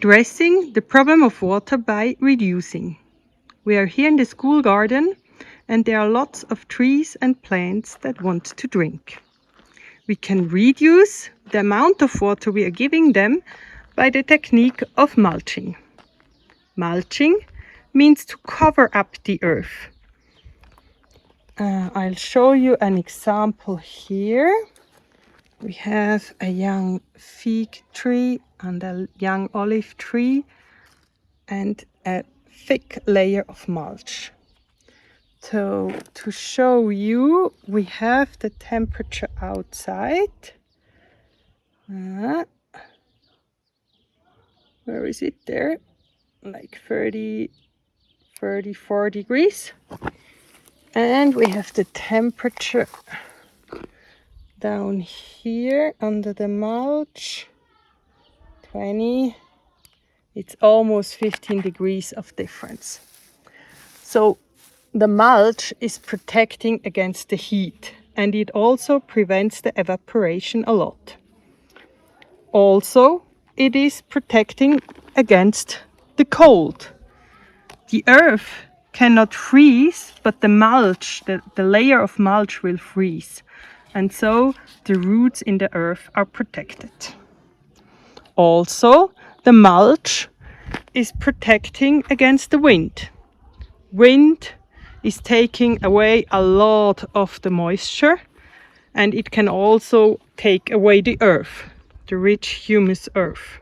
addressing the problem of water by reducing. We are here in the school garden and there are lots of trees and plants that want to drink. We can reduce the amount of water we are giving them by the technique of mulching. Mulching means to cover up the earth. I'll show you an example here. We have a young fig tree and a young olive tree and a thick layer of mulch. So to show you, we have the temperature outside. Where is it there? Like 34 degrees. And we have the temperature down here under the mulch. 20. It's almost 15 degrees of difference. So the mulch is protecting against the heat, and it also prevents the evaporation a lot. Also, it is protecting against the cold. The earth cannot freeze, but the mulch, the layer of mulch will freeze. And so the roots in the earth are protected. Also, the mulch is protecting against the wind. Wind is taking away a lot of the moisture, and it can also take away the earth, the rich humus earth.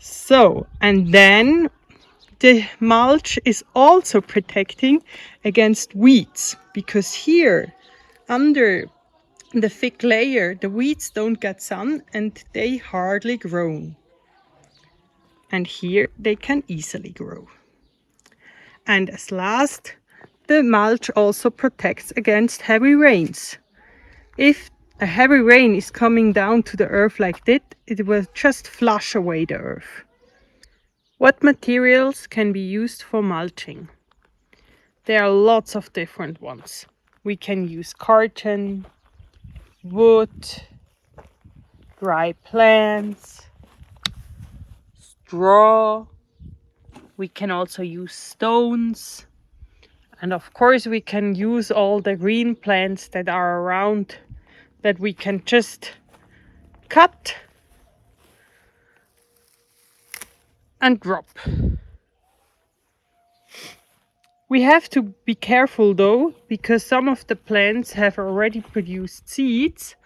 So, and then the mulch is also protecting against weeds, because here under the thick layer the weeds don't get sun and they hardly grow. And here they can easily grow. And as last, the mulch also protects against heavy rains. If a heavy rain is coming down to the earth like that, it will just flush away the earth. What materials can be used for mulching? There are lots of different ones. We can use carton, wood, dry plants, straw. We can also use stones. And of course we can use all the green plants that are around that we can just cut and drop. We have to be careful though, because some of the plants have already produced seeds,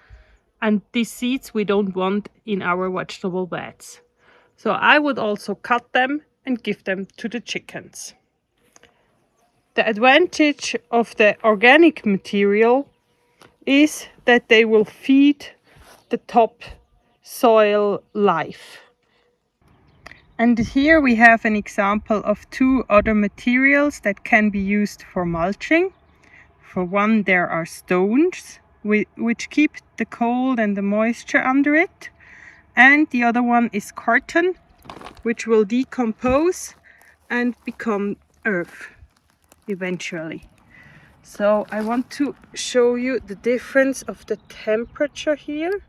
and these seeds we don't want in our vegetable beds. So I would also cut them and give them to the chickens. The advantage of the organic material is that they will feed the top soil life. And here we have an example of two other materials that can be used for mulching. For one, there are stones which keep the cold and the moisture under it. And the other one is carton, which will decompose and become earth eventually. So I want to show you the difference of the temperature here.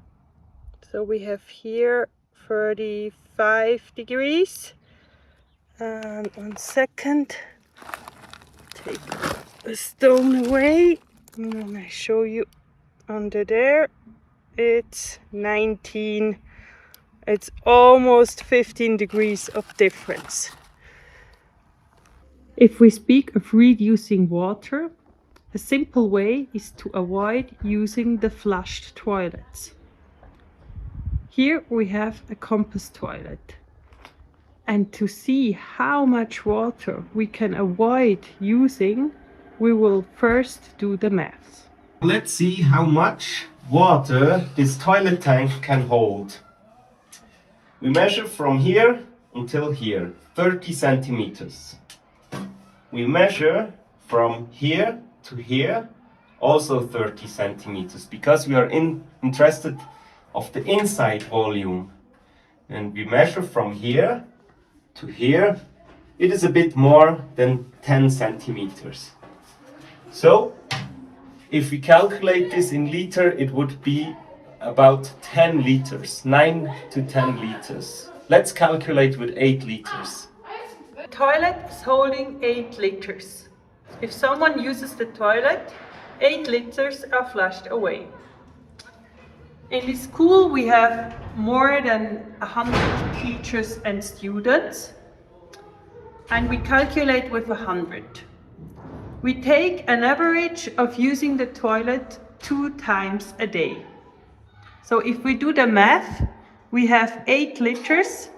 So we have here 35 degrees. And 1 second, take the stone away. And then I show you under there. It's 19. It's almost 15 degrees of difference. If we speak of reducing water, a simple way is to avoid using the flushed toilets. Here we have a compost toilet. And to see how much water we can avoid using, we will first do the maths. Let's see how much water this toilet tank can hold. We measure from here until here, 30 centimeters. We measure from here to here, also 30 centimeters, because we are interested of the inside volume. And we measure from here to here. It is a bit more than 10 centimeters. So, if we calculate this in liter, it would be about 10 liters, 9 to 10 liters. Let's calculate with 8 liters. The toilet is holding 8 liters. If someone uses the toilet, 8 liters are flushed away. In this school we have more than 100 teachers and students, and we calculate with 100. We take an average of using the toilet 2 times a day. So if we do the math, we have 8 liters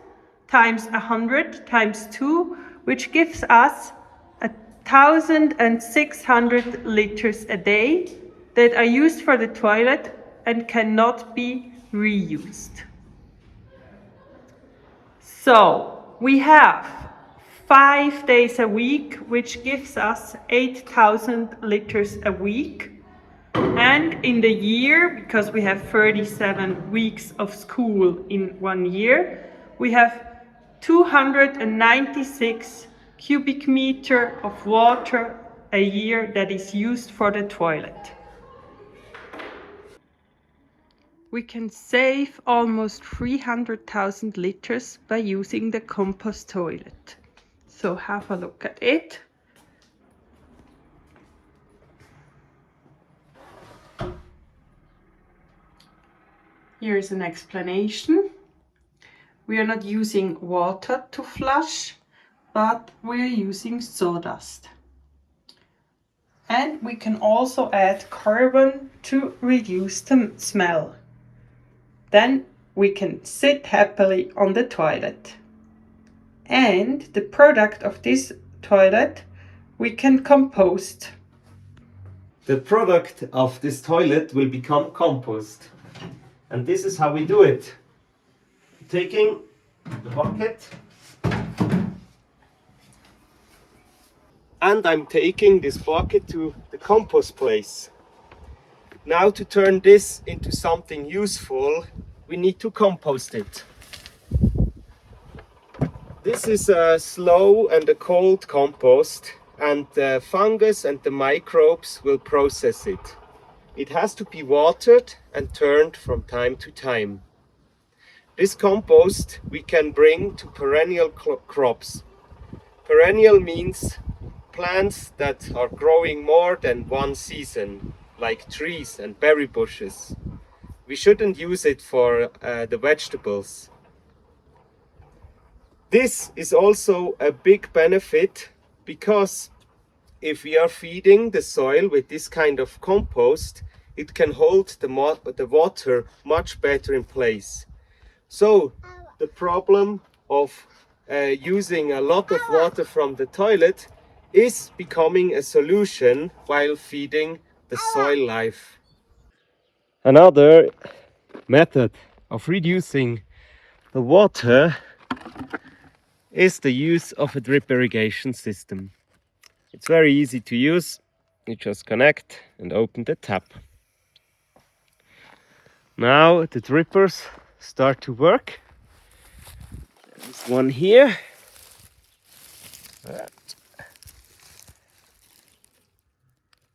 times 100 times 2, which gives us 1,600 liters a day that are used for the toilet and cannot be reused. So we have 5 days a week, which gives us 8,000 liters a week. And in the year, because we have 37 weeks of school in 1 year, we have 296 cubic meter of water a year that is used for the toilet. We can save almost 300,000 liters by using the compost toilet. So have a look at it. Here is an explanation. We are not using water to flush, but we are using sawdust. And we can also add carbon to reduce the smell. Then we can sit happily on the toilet. And the product of this toilet we can compost. The product of this toilet will become compost. And this is how we do it. Taking the bucket, and I'm taking this bucket to the compost place. Now to turn this into something useful, we need to compost it. This is a slow and a cold compost, and the fungus and the microbes will process it. It has to be watered and turned from time to time. This compost we can bring to perennial crops. Perennial means plants that are growing more than one season, like trees and berry bushes. We shouldn't use it for the vegetables. This is also a big benefit because if we are feeding the soil with this kind of compost, it can hold the water much better in place. So the problem of using a lot of water from the toilet is becoming a solution while feeding the soil life. Another method of reducing the water is the use of a drip irrigation system. It's very easy to use. You just connect and open the tap. Now the drippers start to work. There's one here.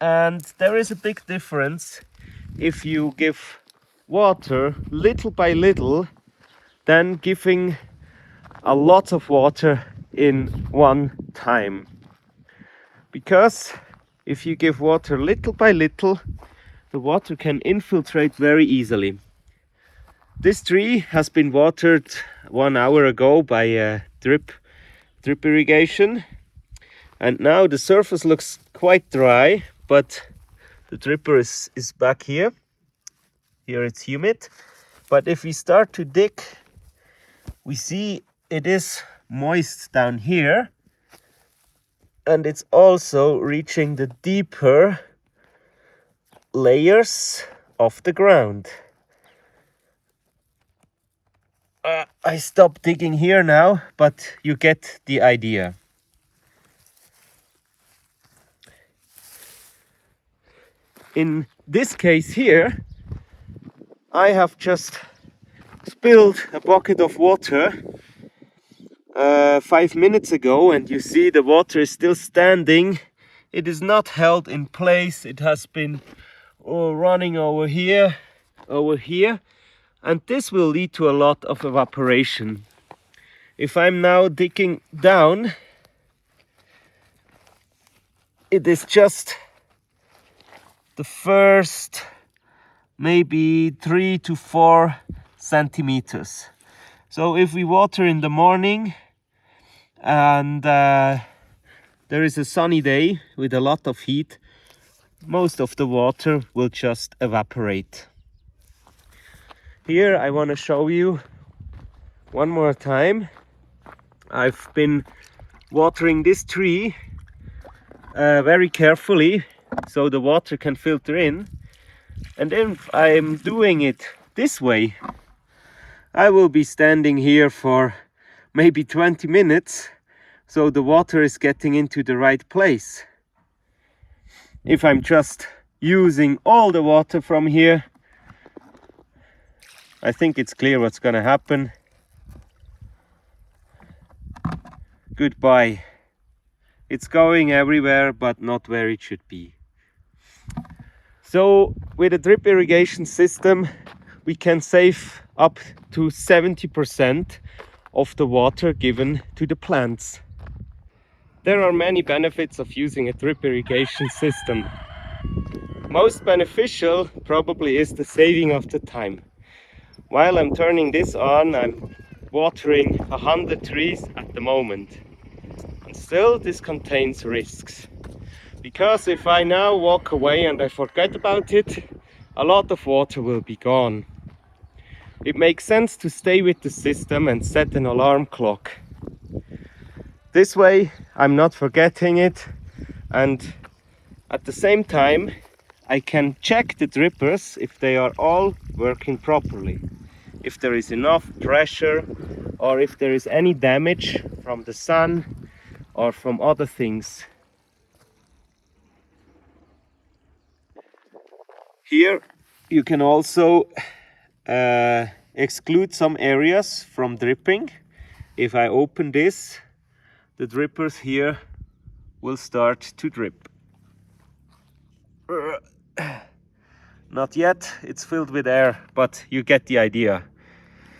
And there is a big difference if you give water little by little than giving a lot of water in one time. Because if you give water little by little, the water can infiltrate very easily. This tree has been watered 1 hour ago by a drip irrigation, and now the surface looks quite dry, but the dripper is back here. Here it's humid, but if we start to dig, we see it is moist down here, and it's also reaching the deeper layers of the ground. I stop digging here now, but you get the idea. In this case here, I have just spilled a bucket of water 5 minutes ago, and you see the water is still standing. It is not held in place. It has been running over here, and this will lead to a lot of evaporation. If I'm now digging down, it is just the first maybe 3 to 4 centimeters. So if we water in the morning and there is a sunny day with a lot of heat, most of the water will just evaporate. Here I want to show you one more time. I've been watering this tree very carefully so the water can filter in, and if I'm doing it this way, I will be standing here for maybe 20 minutes so the water is getting into the right place. If I'm just using all the water from here, I think it's clear what's gonna happen. Goodbye. It's going everywhere, but not where it should be. So with a drip irrigation system, we can save up to 70% of the water given to the plants. There are many benefits of using a drip irrigation system. Most beneficial probably is the saving of the time. While I'm turning this on, I'm watering 100 trees at the moment. And still this contains risks. Because if I now walk away and I forget about it, a lot of water will be gone. It makes sense to stay with the system and set an alarm clock. This way I'm not forgetting it, and at the same time I can check the drippers if they are all working properly. If there is enough pressure or if there is any damage from the sun or from other things. Here you can also exclude some areas from dripping. If I open this, the drippers here will start to drip. Not yet, it's filled with air, but you get the idea.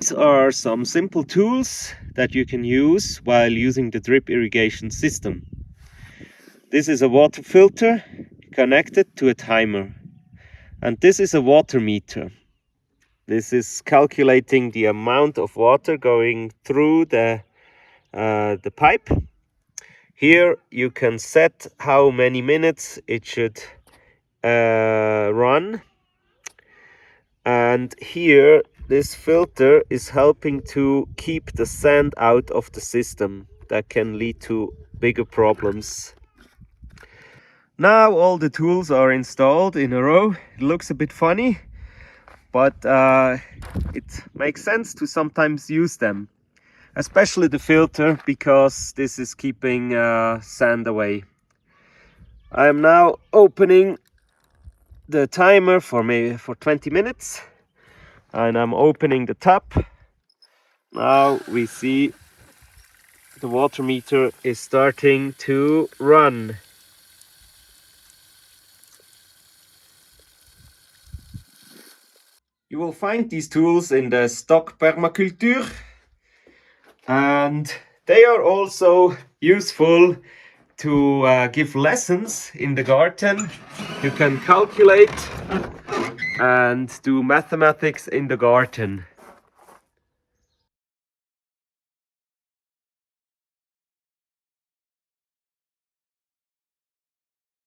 These are some simple tools that you can use while using the drip irrigation system. This is a water filter connected to a timer. And this is a water meter. This is calculating the amount of water going through the pipe. Here you can set how many minutes it should run. And here this filter is helping to keep the sand out of the system that can lead to bigger problems. Now all the tools are installed in a row. It looks a bit funny, but it makes sense to sometimes use them. Especially the filter, because this is keeping sand away. I am now opening the timer for 20 minutes. And I'm opening the tap. Now we see the water meter is starting to run. You will find these tools in the stock permaculture, and they are also useful to give lessons in the garden. You can calculate and do mathematics in the garden.